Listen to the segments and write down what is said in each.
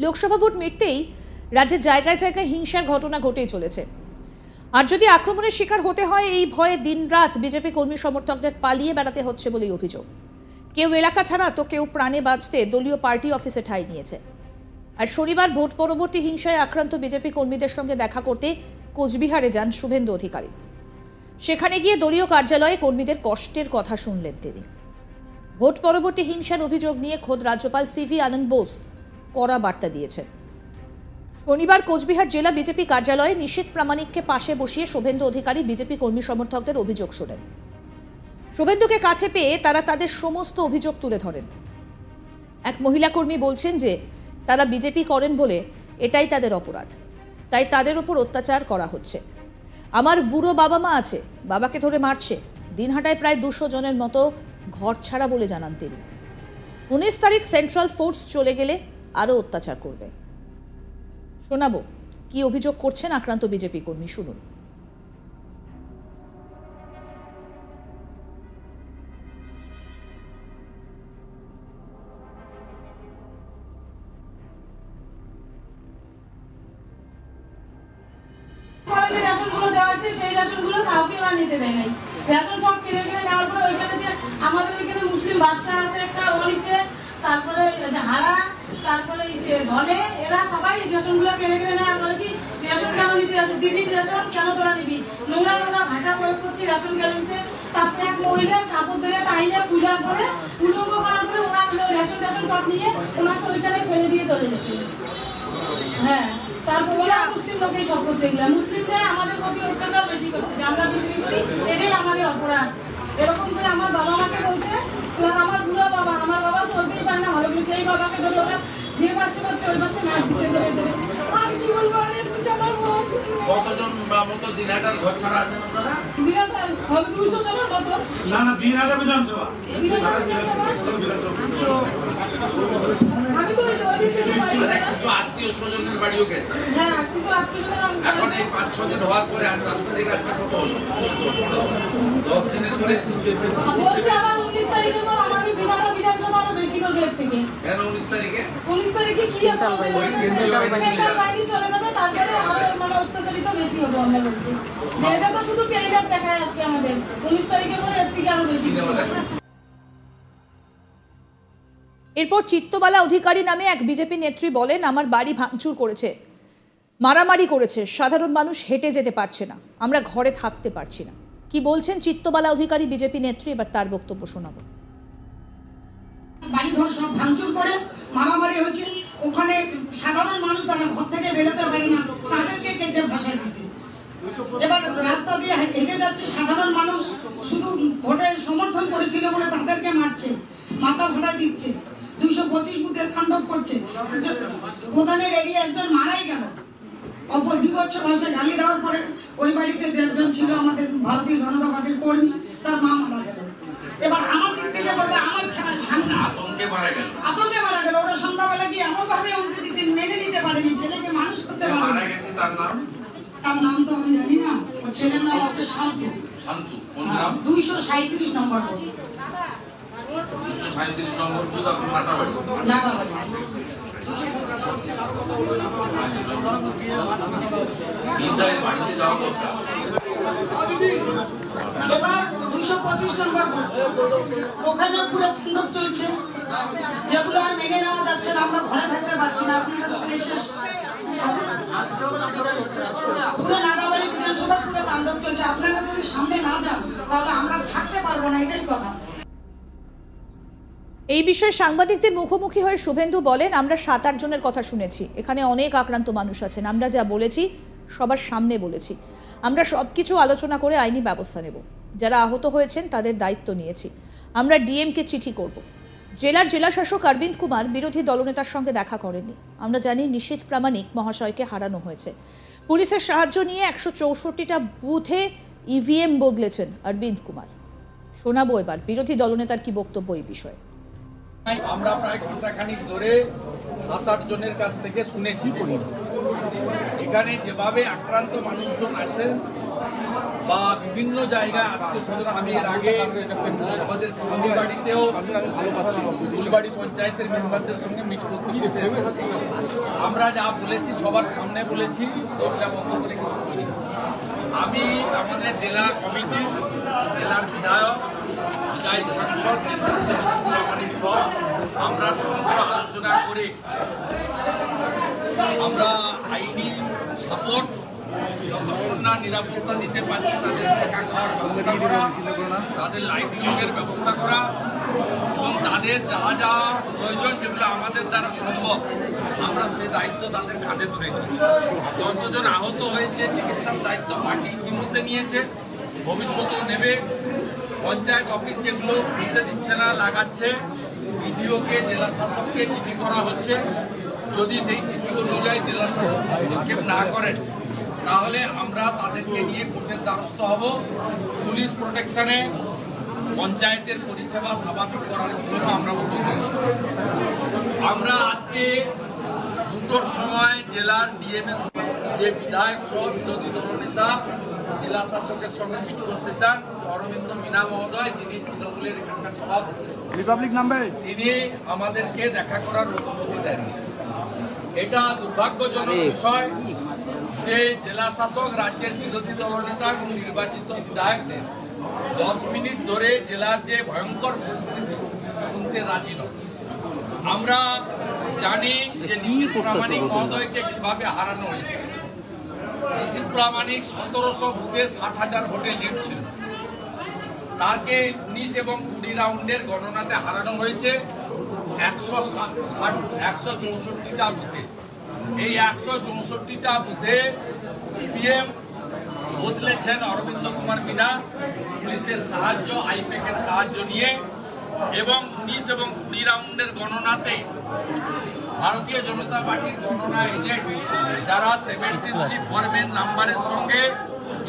Lok Sabha vote মিটতেই রাজ্যের জায়গায় জায়গায় হিংসার ঘটনা ঘটেই চলেছে। আর যদি আক্রমণের শিকার হতে হয়, এই ভয়ে দিনরাত বিজেপি কর্মী সমর্থকদের পালিয়ে বেড়াতে হচ্ছে বলেই অভিযোগ। কেউ এলাকা ছাড়া তো কেউ প্রাণে বাঁচতে দলীয় পার্টি অফিসে ঠাঁই নিয়েছে। আর শনিবার ভোট পরবর্তী হিংসায় আক্রান্ত বিজেপি কর্মীদের সঙ্গে দেখা করতে কোচবিহারে যান শুভেন্দু অধিকারী। সেখানে গিয়ে দলীয় কার্যালয়ে কর্মীদের কষ্টের কথা শুনলেন তিনি। ভোট পরবর্তী হিংসার অভিযোগ নিয়ে খোদ রাজ্যপাল সিভি আনন্দ বোস কড়া বার্তা দিয়েছেন। শনিবার কোচবিহার জেলা বিজেপি কার্যালয়ে নিশীথ প্রামাণিককে পাশে বসিয়ে শুভেন্দু অধিকারী বিজেপি কর্মী সমর্থকদের অভিযোগ শোনেন। শুভেন্দুকে কাছে পেয়ে তারা তাদের সমস্ত অভিযোগ তুলে ধরেন। এক মহিলা কর্মী বলছেন যে তারা বিজেপি করেন বলে এটাই তাদের অপরাধ, তাই তাদের ওপর অত্যাচার করা হচ্ছে। আমার বুড়ো বাবা মা আছে, বাবাকে ধরে মারছে। দিনহাটায় প্রায় 200 জনের মতো ঘর ছাড়া বলে জানান তিনি। 19 তারিখ সেন্ট্রাল ফোর্স চলে গেলে আরও অত্যাচার করবে। শোনাবো কি অভিযোগ করছেন আক্রান্ত বিজেপি কর্মী, শুনুন। সেই রেশনগুলো কাউকে আর নিতে দেয় নাই। রেশন সব কিনে নেওয়ার পরে ওইখানে যে আমাদের ওইখানে মুসলিম বাদশা আছে একটা, ও নিচে, তারপরে হারা, তারপরে ধনে, এরা সবাই রেশনগুলো কিনে নেয়। বলে কি রেশন কেন নিতে আসে, দিদির রেশন কেন তোরা নিবি, নোংরা নোংরা ভাষা প্রয়োগ করছি রেশন কেন নিতে। তারপরে এক মহিলা কাপড় ধরে টাইলে পূজা করে উলঙ্গ করার পরে ওনার রেশন সব নিয়ে ওনাকে ওইখানে ফেলে দিয়ে চলে গেছে। হ্যাঁ, তারপর ওরা মুসলিম লোকেই সব করছে। এগুলা মুসলিমরা আমাদের প্রতি অত্যাচার বেশি করছে, আমরা বিক্রি করি, এটাই আমাদের অপরাধ। এরকম করে আমার বাবা মাকে বলছে, আমার বুড়ো বাবা, আমার বাবা চলতেই পারে না ভালো করে, সেই বাবাকে ধরে ওরা যে পাশে করছে ওই পাশে মাছ দিতে দেবে। আমি কি বলবো, কতজন মতো দিনহাটার ঘর ছাড়া আছেন আপনারা? দিনহাটার হবে 200 জনের মতো। না না, দিনহাটা বিধানসভা। আমি তো ওই থেকে বাড়ি কিছু আত্মীয় স্বজনের বাড়িও গেছে। হ্যাঁ, কিছু আত্মীয় এখন এই 5-6 দিন হওয়ার পরে আর সাসপেন্ডের কাছে কত হলো? 10 দিনের পরে বলছে আবার 19 তারিখে পর আমাদের দিনহাটা বিধানসভা আরো বেশি করে থেকে। কেন 19 তারিখে? 19 তারিখে কি হবে? ওই কেন্দ্রীয় বাহিনী চলে যাবে, তারপরে আরো মানে অত্যাচারিত বেশি হবে। আমরা বলছি এটা তো শুধু টেলিগ্রাফ দেখায় আসছে আমাদের, 19 তারিখের পরে এর থেকে আরো বেশি হবে। এরপর চিত্তবালা অধিকারী নামে এক বিজেপি নেত্রী বলেন, আমার বাড়ি ভাঙচুর করেছে, মারামারি করেছে, সাধারণ মানুষ হেঁটে যেতে পারছে না, আমরা ঘরে থাকতে পারছি না। কি বলছেন চিত্তবালা অধিকারী বিজেপি নেত্রী, এবার তার বক্তব্য শোনাবো। বাড়িঘর সব ভাঙচুর করে মারামারি হচ্ছে, ওখানে সাধারণ মানুষ তারা ঘর থেকে বেরোতে পারে না, তাদেরকে কেচে ভাসায় দিচ্ছে। এবার রাস্তা দিয়ে হেঁটে যাচ্ছে সাধারণ মানুষ, শুধু ভোটে সমর্থন করেছিল বলে তাদেরকে মারছে, মাথা ভাড়া দিচ্ছে, 225 বুথে তাণ্ডব করছে। প্রধানের এরিয়া একজন মারাই গেল বিভৎস ভাষায় গালি দেওয়ার পরে। ওই বাড়িতে 1.5 ছিল আমাদের ভারতীয় জনতা পার্টির কর্মী, তার মা মারা গেল। এবার আমার দিক থেকে বলবে আমার সামনে আতঙ্কে মারা গেল। ওরা সন্ধ্যাবেলা গিয়ে এমন ভাবে উঠে দিচ্ছে, মেনে নিতে পারেনি, ছেলেকে মানুষ করতে পারেনি। তার নাম তো আমি জানি না, ওর ছেলের নাম হচ্ছে শান্তু। 237 নম্বর। 237 নম্বর বুথ আপনার নাটাবাড়ি। বাড়িতে যাওয়া দরকার। এবার 225 নম্বর ওখানে পুরো তাণ্ডব চলছে, যেগুলো আর মেনে নেওয়া যাচ্ছে না। আমরা ঘরে থাকতে পারছি না। আপনারা তো এসে পুরো নাগাবাড়ি বিধানসভা পুরো তাণ্ডব চলছে। আপনারা যদি সামনে না যান তাহলে আমরা থাকতে পারবো না, এটাই কথা। এই বিষয়ে সাংবাদিকদের মুখোমুখি হয়ে শুভেন্দু বলেন, আমরা 7-8 জনের কথা শুনেছি, এখানে অনেক আক্রান্ত মানুষ আছেন, আমরা যা বলেছি সবার সামনে বলেছি, আমরা সবকিছু আলোচনা করে আইনি ব্যবস্থা নেব, যারা আহত হয়েছেন তাদের দায়িত্ব নিয়েছি, আমরা ডিএমকে চিঠি করব। জেলার জেলাশাসক অরবিন্দ কুমার বিরোধী দলনেতার সঙ্গে দেখা করেননি। আমরা জানি নিশীথ প্রামাণিক মহাশয়কে হারানো হয়েছে। পুলিশের সাহায্য নিয়ে 164টা বুথে ইভিএম বদলেছেন অরবিন্দ কুমার। শোনাবো এবার বিরোধী দলনেতার কি বক্তব্য এই বিষয়ে। আমরা প্রায় ঘন্টাখানিক ধরে 7-8 জনের কাছ থেকে শুনেছি। এখানে যেভাবে আক্রান্ত মানুষজন আছেন বা বিভিন্ন জায়গায় আত্মীয় স্বজন, আমি এর আগে আমাদের ফুলবাড়িতেও ফুলবাড়ি পঞ্চায়েতের মেম্বারদের সঙ্গে মিট করতে আমরা যা বলেছি সবার সামনে বলেছি, দরজা বন্ধ করে কিছু করি। আমি আমাদের জেলা কমিটি, জেলার বিধায়ক, বিধায়ী সাংসদ সহ আমরা সমগ্র আলোচনা করে আমরা আইনি সাপোর্ট, যতক্ষণ না নিরাপত্তা দিতে পারছি তাদের থাকা খাওয়ার ব্যবস্থা করা, তাদের লাইভলিহুডের ব্যবস্থা করা এবং তাদের যা যা প্রয়োজন যেগুলো আমাদের দ্বারা সম্ভব আমরা সে দায়িত্ব তাদের কাঁধে তুলে নিয়েছি। যতজন আহত হয়েছে চিকিৎসার দায়িত্ব পার্টি ইতিমধ্যে নিয়েছে, ভবিষ্যতেও নেবে। পঞ্চায়েত অফিস যেগুলো খুলতে দিচ্ছে না, লাগাচ্ছে, বিডিওকে, জেলা শাসককে চিঠি করা হচ্ছে। যদি সেই চিঠি অনুযায়ী জেলা শাসক পদক্ষেপ না করেন তাহলে আমরা তাদেরকে নিয়ে কোর্টের দ্বারস্থ হব। পুলিশ প্রোটেকশনে পঞ্চায়েতের পরিষেবা স্বাভাবিক করার বিষয়ে আমরা উদ্যোগ নিয়েছি। আমরা আজকে 2টোর সময় জেলার ডিএমএস যে বিধায়ক সহ বিরোধী দলনেতা জেলা শাসকের সঙ্গে মিট করতে চান, অরবিন্দ মিনা মহোদয়, যিনি তৃণমূলের এখানকার সভাপতি, রিপাবলিক নামে তিনি আমাদেরকে দেখা করার অনুমতি দেন। এটা দুর্ভাগ্যজনক বিষয় যে জেলা শাসক রাজ্যের বিরোধী দলনেতা এবং নির্বাচিত বিধায়কদের 10 মিনিট ধরে জেলার যে ভয়ঙ্কর পরিস্থিতি শুনতে রাজি নয়। আমরা জানি যে নিশীথ প্রামাণিক মহোদয়কে কিভাবে হারানো হয়েছে। নিশীথ প্রামাণিক 1700 বুথে 60,000 ভোটে লিড ছিল, তাকে 19 এবং 20 রাউন্ডের গণনাতে হারানো হয়েছে 164টা বুথে। এই 164টা বুথে ইভিএম বদলেছেন অরবিন্দ কুমার মিনা পুলিশের সাহায্য, আইপ্যাকের সাহায্য নিয়ে, এবং 19 এবং 20 রাউন্ডের গণনাতে ভারতীয় জনতা পার্টির গণনা এজেন্ট যারা 73 ফর্মের নাম্বারের সঙ্গে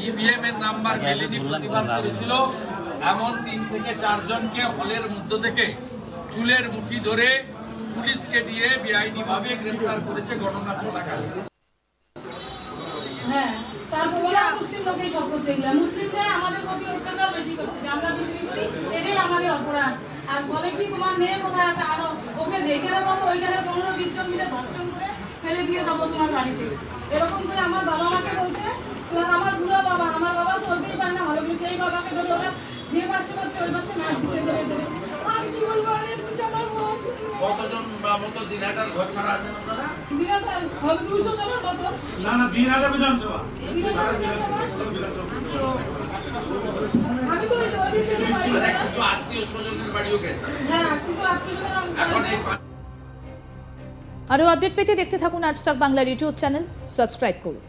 ইভিএম এর নাম্বার মেলেনি প্রতিবাদ করেছিল, এমন 3 থেকে 4 জনকে হলের মধ্য থেকে চুলের মুঠি ধরে পুলিশকে দিয়ে বেআইনিভাবে গ্রেফতার করেছে গণনা চলাকালীন। হ্যাঁ, তারপরে মুসলিম লোকেই সব করছে এগুলা। মুসলিমরা আমাদের প্রতি অত্যাচার বেশি করছে, আমরা বিক্রি করি, এটাই আমাদের অপরাধ। আর বলে কি তোমার মেয়ে কোথায় আছে, আরো ওকে যেখানে পাবো ওইখানে 15-20 জন মিলে ধর্ষণ করে ফেলে দিয়ে যাবো তোমার বাড়িতে। এরকম করে আমার বাবা মাকে বলছে, আমার বুড়ো বাবা, আমার বাবা চলতেই পারে না ভালো, সেই বাবাকে ধরে ওরা যে পাশে করছে ওই পাশে নাচ দিতে ধরে ধরে। আমি কি বলবো, কতজন মতো দিনহাটার ঘর ছাড়া আছে আপনারা? দিনহাটা হবে 200 জনের মতো। না না, দিনহাটা বিধানসভা। আমি তো ওই থেকে বাড়ি কিছু আত্মীয় স্বজনের বাড়িও গেছে। হ্যাঁ, কিছু আত্মীয় এখন এই আরও আপডেট পেতে দেখতে থাকুন আজ তাক বাংলার ইউটিউব চ্যানেল, সাবস্ক্রাইব করুন।